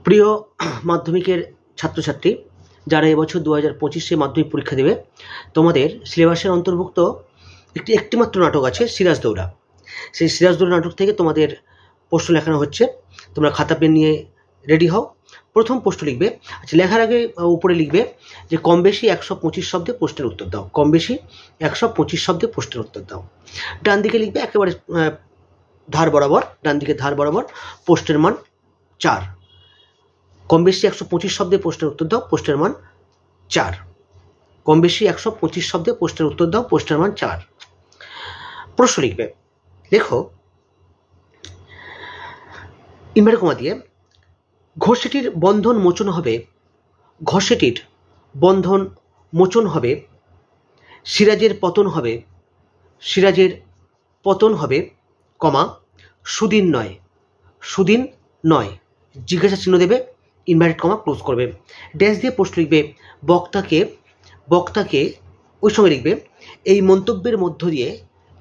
প্রিয় মাধ্যমিকের ছাত্রছাত্রী, যারা এবছর 2025-এ মাধ্যমিক পরীক্ষা দেবে, তোমাদের সিলেবাসের অন্তর্ভুক্ত একটিমাত্র নাটক আছে, সিরাজদৌল্লা। সেই সিরাজদৌল্লা নাটক থেকে তোমাদের প্রশ্ন লেখানো হচ্ছে। তোমরা খাতা পেন নিয়ে রেডি হও। প্রথম প্রশ্ন লিখবে, আচ্ছা লেখার আগে উপরে লিখবে যে কম বেশি 125 শব্দে প্রশ্নের উত্তর দাও। কম বেশি 125 শব্দে প্রশ্নের উত্তর দাও। ডান দিকে লিখবে একেবারে ধার বরাবর, ডান দিকে ধার বরাবর প্রশ্নের মান 4। কম বেশি 125 শব্দে প্রশ্নের উত্তর দাও, প্রশ্নের মান 4। কম বেশি 125 শব্দে প্রশ্নের উত্তর দাও, প্রশ্নের মান 4। প্রশ্ন লিখবে, দেখো ইনভার্টেড কমা দিয়ে ঘষেটির বন্ধন মোচন হবে, ঘষেটির বন্ধন মোচন হবে, সিরাজের পতন হবে, সিরাজের পতন হবে, কমা সুদিন নয়, সুদিন নয়, জিজ্ঞাসা চিহ্ন দেবে, ইনভার্টেড কমা ক্লোজ করবে, ড্যাশ দিয়ে প্রশ্ন লিখবে, বক্তাকে ওই সময় লিখবে এই মন্তব্যের মধ্য দিয়ে,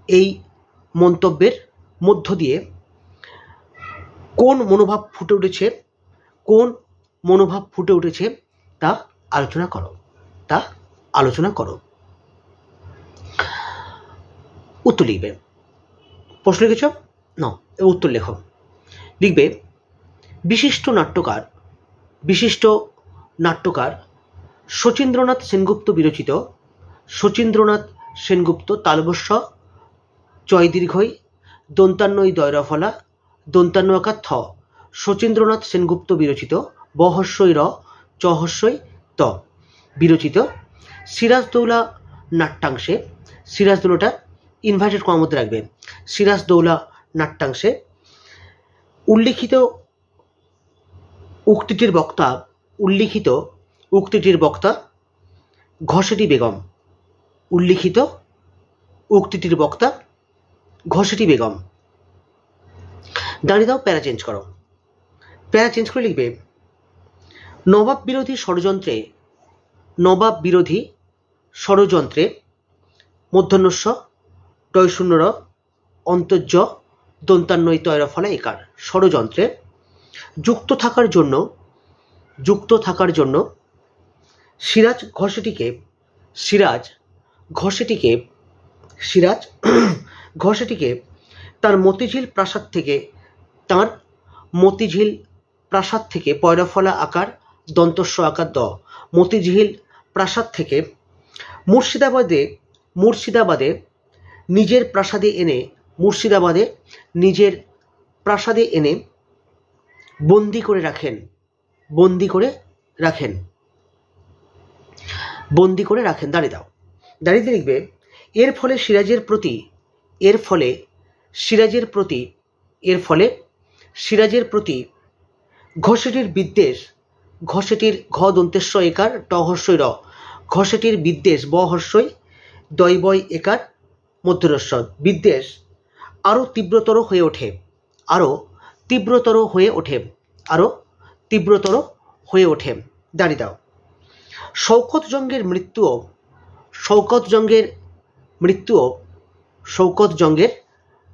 এই মন্তব্যের মধ্য দিয়ে কোন মনোভাব ফুটে উঠেছে, কোন মনোভাব ফুটে উঠেছে তা আলোচনা করো, তা আলোচনা করো। উত্তর লিখবে, প্রশ্ন লিখেছ না, উত্তর লেখো। লিখবে বিশিষ্ট নাট্যকার শচীন্দ্রনাথ সেনগুপ্ত বিরচিত, শচীন্দ্রনাথ সেনগুপ্ত তালবস্য চয় দীর্ঘই দন্তান্নই দয়রফলা দন্তান্ন আকার থ, শচীন্দ্রনাথ সেনগুপ্ত বিরচিত বহস্যই র চহস্যই ত বিরচিত সিরাজদৌল্লা নাট্যাংশে, সিরাজদৌল্লাটা ইনভার্টেড কমার মধ্যে রাখবে, সিরাজদৌল্লা নাট্যাংশে উল্লিখিত উক্তিটির বক্তা ঘষেটি বেগম, উল্লিখিত উক্তিটির বক্তা ঘষেটি বেগম। দাঁড়িয়ে দাও, প্যারা চেঞ্জ করো। প্যারা চেঞ্জ করে লিখবে নবাব বিরোধী ষড়যন্ত্রে মূর্ধন্যস্ব ডয় শূন্য র অন্তর্য দন্তান্নই তয়রা ফলা একার, ষড়যন্ত্রে যুক্ত থাকার জন্য সিরাজ ঘষেটিকে তার মতিঝিল প্রাসাদ থেকে পয়রাফলা আকার দন্তস্ব আকার দ, মতিঝিল প্রাসাদ থেকে মুর্শিদাবাদে নিজের প্রাসাদে এনে বন্দি করে রাখেন। দাঁড়িয়ে দাও, দাঁড়িয়ে লিখবে এর ফলে সিরাজের প্রতি ঘষেটির ঘ দন্তেস্ব একার ট হর্ষই র, ঘষেটির বিদ্বেষ ব হর্ষই দয় বয় একার মধ্যরস্ব, বিদ্বেষ আরো তীব্রতর হয়ে ওঠে। দাঁড়িয়ে দাও, শওকত জঙ্গের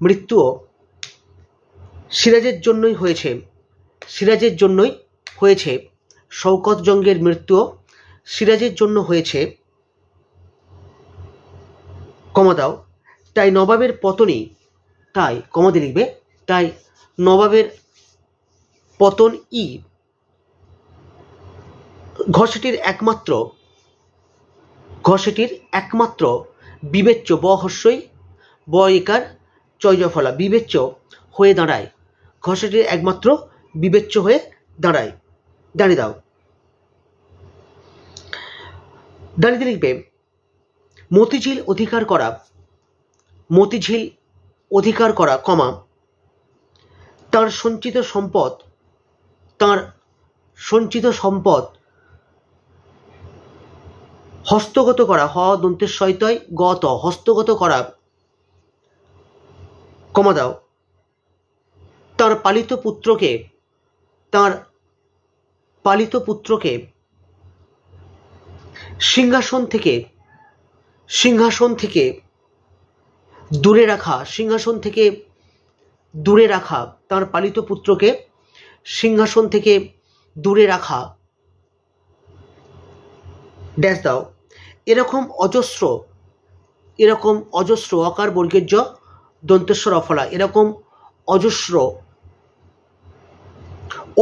মৃত্যুও সিরাজের জন্যই হয়েছে, শওকত জঙ্গের মৃত্যুও সিরাজের জন্য হয়েছে, কমা দাও, তাই নবাবের পতনই, তাই কমা দিয়ে লিখবে, তাই নবাবের পতন ঘষেটির একমাত্র বিবেচ্য ব হর্ষই ব একার চয়জফলা বিবেচ্য হয়ে দাঁড়ায়, ঘষেটির একমাত্র বিবেচ্য হয়ে দাঁড়ায়। দাঁড়িয়ে দাও, দাঁড়িয়ে লিখবে মতিঝিল অধিকার করা কমা তার সঞ্চিত সম্পদ হস্তগত করা হ দন্তের সয়তয় গত হস্তগত করা, কমা দাও, তার পালিত পুত্রকে সিংহাসন থেকে দূরে রাখা, তার পালিত পুত্রকে সিংহাসন থেকে দূরে রাখা, ড্যাশ দাও, এরকম অজস্র অকার বর্গের জ দন্তেশ্বর অফলা, এরকম অজস্র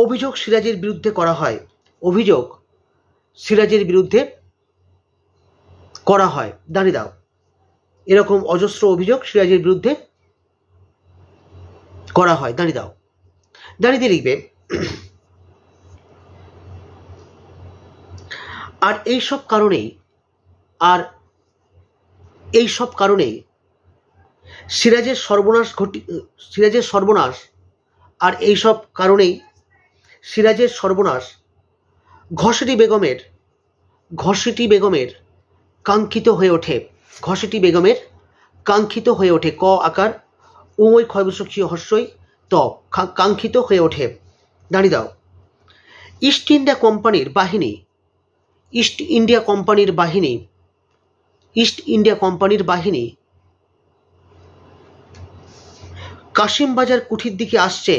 অভিযোগ সিরাজের বিরুদ্ধে করা হয়, অভিযোগ সিরাজের বিরুদ্ধে করা হয়, দাঁড়িয়ে দাও, এরকম অজস্র অভিযোগ সিরাজের বিরুদ্ধে করা হয়, দাঁড়িয়ে দাও, দাঁড়িয়ে দিয়ে লিখবে। আর এই সব কারণেই সিরাজের সর্বনাশ আর এই সব কারণেই সিরাজের সর্বনাশ ঘসেটি বেগমের কাঙ্ক্ষিত হয়ে ওঠে, ঘসেটি বেগমের কাঙ্ক্ষিত হয়ে ওঠে, ক আকার উময় ক্ষয়বসক্ষীয় হর্ষই ত, কাঙ্ক্ষিত হয়ে ওঠে, দাঁড়িয়ে দাও। ইস্ট ইন্ডিয়া কোম্পানির বাহিনী কাশিমবাজার কুঠির দিকে আসছে,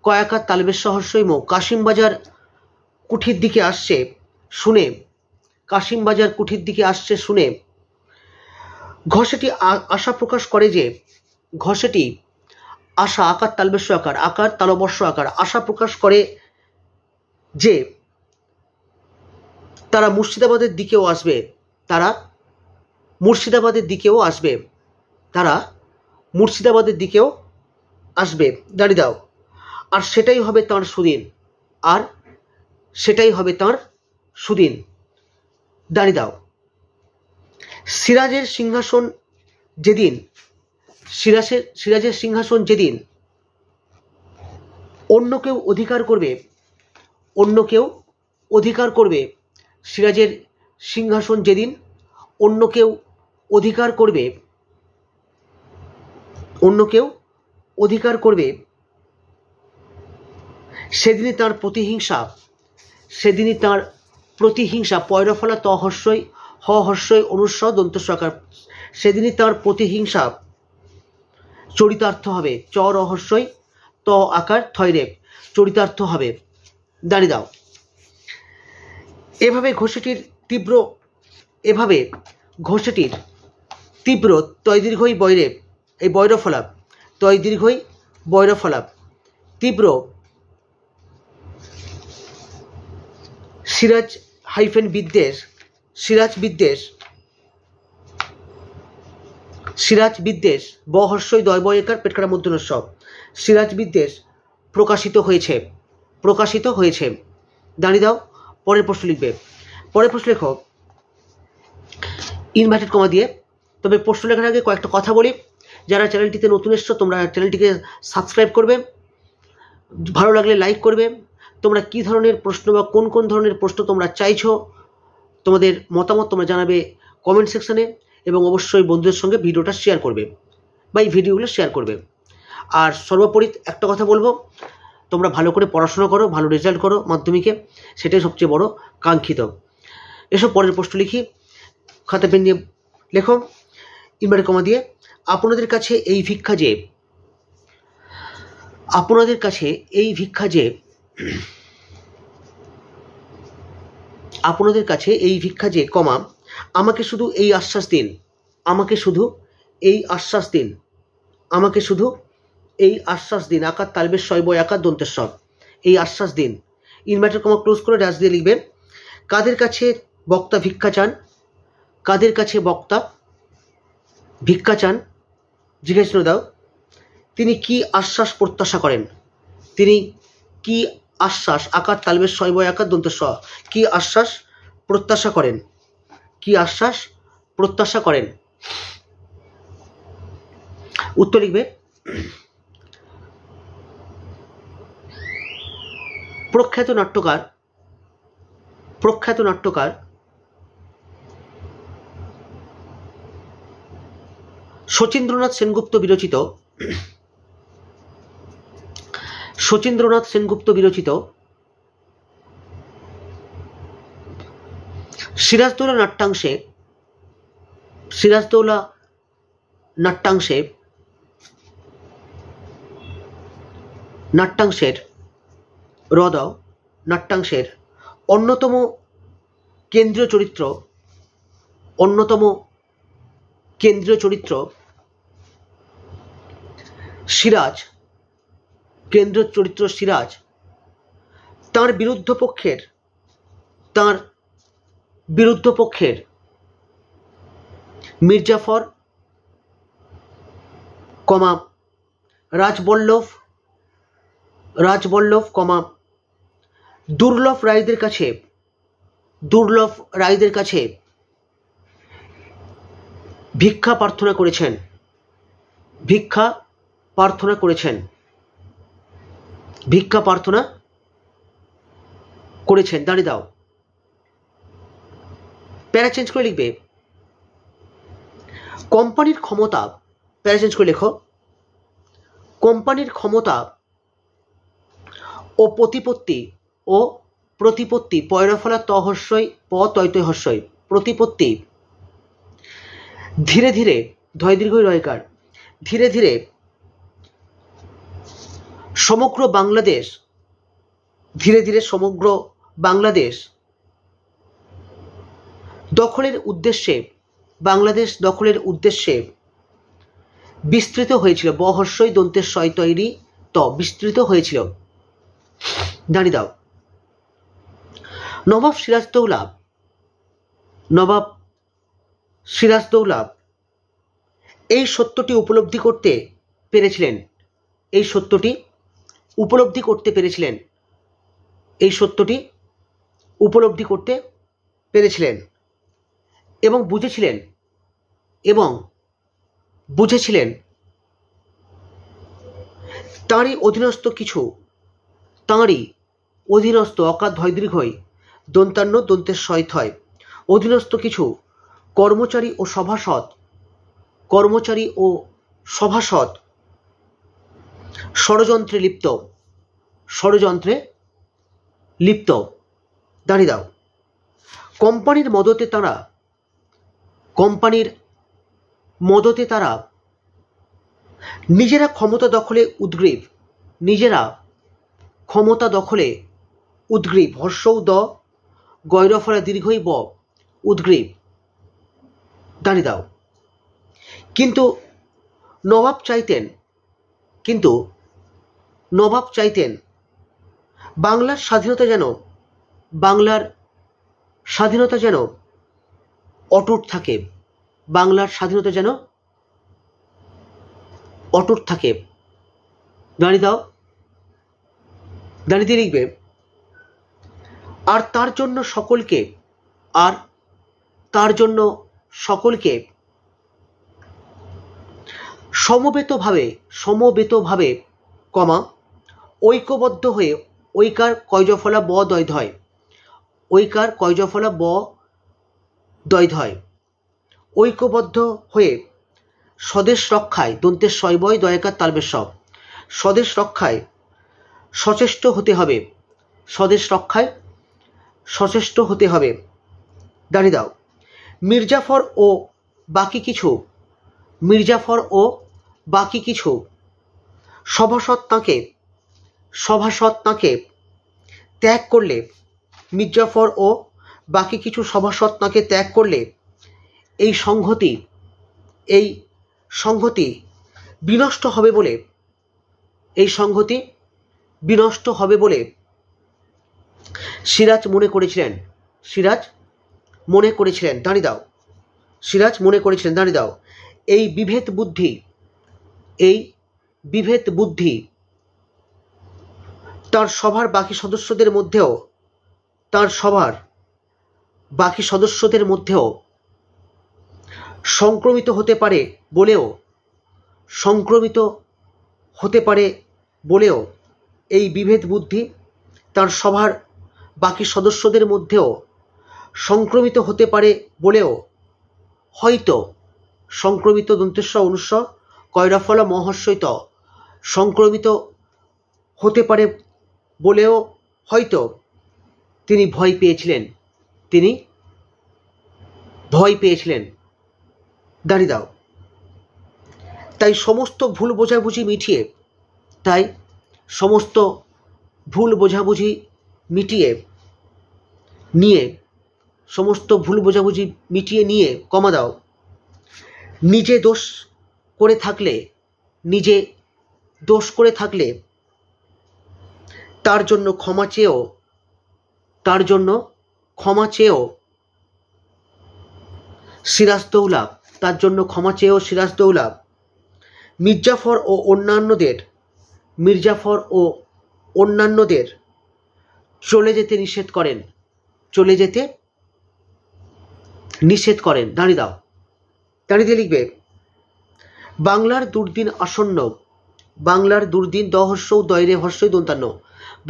কয়াকার তালবেশ সহস্রই মো, কাশিমবাজার কুঠির দিকে আসছে শুনে ঘসেটি আশা প্রকাশ করে যে, ঘসেটি আশা আকার তালবেশ আকার তালবর্ষ আকার আশা প্রকাশ করে যে তারা মুর্শিদাবাদের দিকেও আসবে, দাঁড়িয়ে দাও। আর সেটাই হবে তাঁর সুদিন, দাঁড়িয়ে দাও। সিরাজের সিংহাসন যেদিন অন্য কেউ অধিকার করবে, সিরাজের সিংহাসন যেদিন অন্য কেউ অধিকার করবে, সেদিনই তার প্রতিহিংসা, পয়রফলা ত হর্ষই হ হর্ষই অনুস্ব দন্তস্ব আকার, সেদিনই তার প্রতিহিংসা চরিতার্থ হবে, চ রহস্যই ত আকার থয়রেপ, চরিতার্থ হবে, দাঁড়িয়ে দাও। এভাবে ঘসেটির তীব্র তয় দীর্ঘই বৈরেপ, এই বৈরফলাপ, তয় দীর্ঘই বৈরফলাপ, তীব্র সিরাজ বিদ্বেষ ব হর্ষই দয় বয় একার পেটকাটা মধ্যনস্ব, সিরাজ বিদ্বেষ প্রকাশিত হয়েছে, দাঁড়িয়ে দাও। পরের প্রশ্ন লিখবে, পরের প্রশ্ন লেখো ইনভার্টেড কমা দিয়ে। তবে প্রশ্ন লেখার আগে কয়েকটা কথা বলি, যারা চ্যানেলটিতে নতুন এসছো তোমরা চ্যানেলটিকে সাবস্ক্রাইব করবে, ভালো লাগলে লাইক করবে। তোমরা কী ধরনের প্রশ্ন বা কোন ধরনের প্রশ্ন তোমরা চাইছো, তোমাদের মতামত তোমরা জানাবে কমেন্ট সেকশানে, এবং অবশ্যই বন্ধুদের সঙ্গে ভিডিওটা শেয়ার করবে বা এই ভিডিওগুলো শেয়ার করবে। আর সর্বোপরি একটা কথা বলবো, তোমরা ভালো করে পড়াশোনা করো, ভালো রেজাল্ট করো মাধ্যমিকে, সেটাই সবচেয়ে বড় কাঙ্ক্ষিত। এসব পরের প্রশ্ন লিখি, খাতা পেন নিয়ে লেখো ইনভার্টেড কমা দিয়ে। আপনাদের কাছে এই ভিক্ষা যে কমা আমাকে শুধু এই আশ্বাস দিন, আকার তালবেশ শৈব আকার দন্তেশ্বর, এই আশ্বাস দিন, ইনভার্টেড কমা ক্লোজ করে ড্যাশ দিয়ে লিখবে। কাদের কাছে বক্তা ভিক্ষা চান জিজ্ঞাসা দাও। তিনি কি আশ্বাস প্রত্যাশা করেন, আকার তালবেশ শৈব আকার দন্তেশ্বর, কি আশ্বাস প্রত্যাশা করেন, উত্তর লিখবে। প্রখ্যাত নাট্যকার শচীন্দ্রনাথ সেনগুপ্ত বিরচিত সিরাজদৌলা নাট্যাংশের নাট্যাংশের অন্যতম কেন্দ্রীয় চরিত্র সিরাজ, তার বিরুদ্ধ পক্ষের মির্জাফর রাজবল্লভ দুর্লভ রায়দের কাছে ভিক্ষা প্রার্থনা করেছেন। দাঁড়িয়ে দাও, প্যারা চেঞ্জ করে লিখবে। কোম্পানির ক্ষমতা, প্যারা চেঞ্জ করে লেখো, কোম্পানির ক্ষমতা ও প্রতিপত্তি পয়রা ফলা ত হস্যই প তয় হস্যই প্রতিপত্তি ধীরে ধীরে ধয় দীর্ঘই রয়কার ধীরে ধীরে সমগ্র বাংলাদেশ দখলের উদ্দেশ্যে বিস্তৃত হয়েছিল। ব হস্যই দন্তের শয় তৈরি ত বিস্তৃত হয়েছিল। জানিয়ে দাও, নবাব সিরাজদৌলা এই সত্যটি উপলব্ধি করতে পেরেছিলেন এবং বুঝেছিলেন তাঁরই অধীনস্থ অকার ধয় দীর্ঘই দন্তান্ন দন্তের শয় থয় অধীনস্থ কিছু কর্মচারী ও সভাসদ ষড়যন্ত্রে লিপ্ত। দাঁড়িয়ে দাও, কোম্পানির মদতে তারা নিজেরা ক্ষমতা দখলে উদ্গ্রীব হর্ষৌ দ গৈরফলা দীর্ঘই ব উদ্গ্রীব। দাঁড়িয়ে দাও, কিন্তু নবাব চাইতেন বাংলার স্বাধীনতা যেন অটুট থাকে, দাঁড়িয়ে দাও, দাঁড়িয়ে লিখবে, আর তার জন্য সকলকে সমবেতভাবে ঐক্যবদ্ধ হয়ে ঐকার কয়জফলা ব দয় ধয় ঐক্যবদ্ধ হয়ে স্বদেশ রক্ষায় দন্তের শয়বয় দয়াকার তালবের সব স্বদেশ রক্ষায় সচেষ্ট হতে হবে। দাঁড়িয়ে দাও, মির্জাফর ও বাকি কিছু সভাসদ তাঁকে ত্যাগ করলে এই সংহতি বিনষ্ট হবে বলে সিরাজ মনে করেছিলেন। দাঁড়িয়ে দাও, এই বিভেদ বুদ্ধি তার সভার বাকি সদস্যদের মধ্যেও সংক্রমিত হতে পারে বলেও এই বিভেদ বুদ্ধি তার সভার বাকি সদস্যদের মধ্যেও সংক্রমিত হতে পারে বলেও হয়তো সংক্রমিত দন্তেস্ব অনুস্ব কয়রাফলা মহস্যইত সংক্রমিত হতে পারে বলেও হয়তো তিনি ভয় পেয়েছিলেন। দাঁড়িয়ে দাও, তাই সমস্ত ভুল বোঝাবুঝি মিটিয়ে নিয়ে, সমস্ত ভুল বোঝাবুঝি মিটিয়ে নিয়ে কমা দাও। নিজে দোষ করে থাকলে তার জন্য ক্ষমা চেয়েও সিরাজদৌলা, মির্জাফর ও অন্যান্যদের চলে যেতে নিষেধ করেন। দাঁড়িয়ে দাও, দাঁড়িয়ে দিয়ে লিখবে বাংলার দুর্দিন দহস্য দয়রে হর্ষই দন্তান্ন,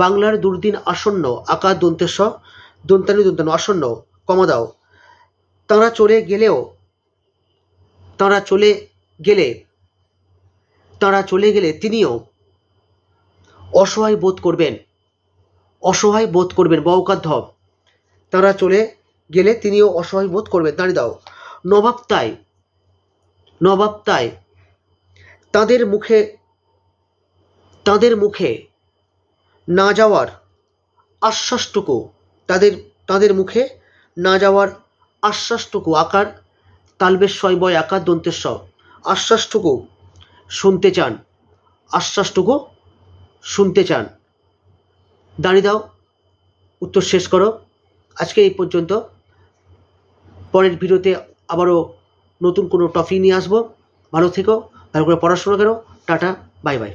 বাংলার দুর্দিন আসন্ন আকার দন্তেশ দন্তানি দন্তান্ন আসন্ন কমা দাও। তাঁরা চলে গেলে তিনিও অসহায় বোধ করবেন বউকার ধ। তাঁরা চলে গেলে তিনিও অসহায় বোধ করবেন। দাঁড়িয়ে দাও, নবাব তাই তাদের মুখে না যাওয়ার আশ্বাসটুকু আকার তালবেশ্বয় বয় আকার দন্তেশ্ব আশ্বাসটুকু শুনতে চান। দাঁড়িয়ে দাও, উত্তর শেষ করো। আজকে এই পর্যন্ত। পরের ভিডিওতে আবারও নতুন কোনো টপিক নিয়ে আসবো। ভালো থেকো, ভালো করে পড়াশোনা করো। Tata, bye bye.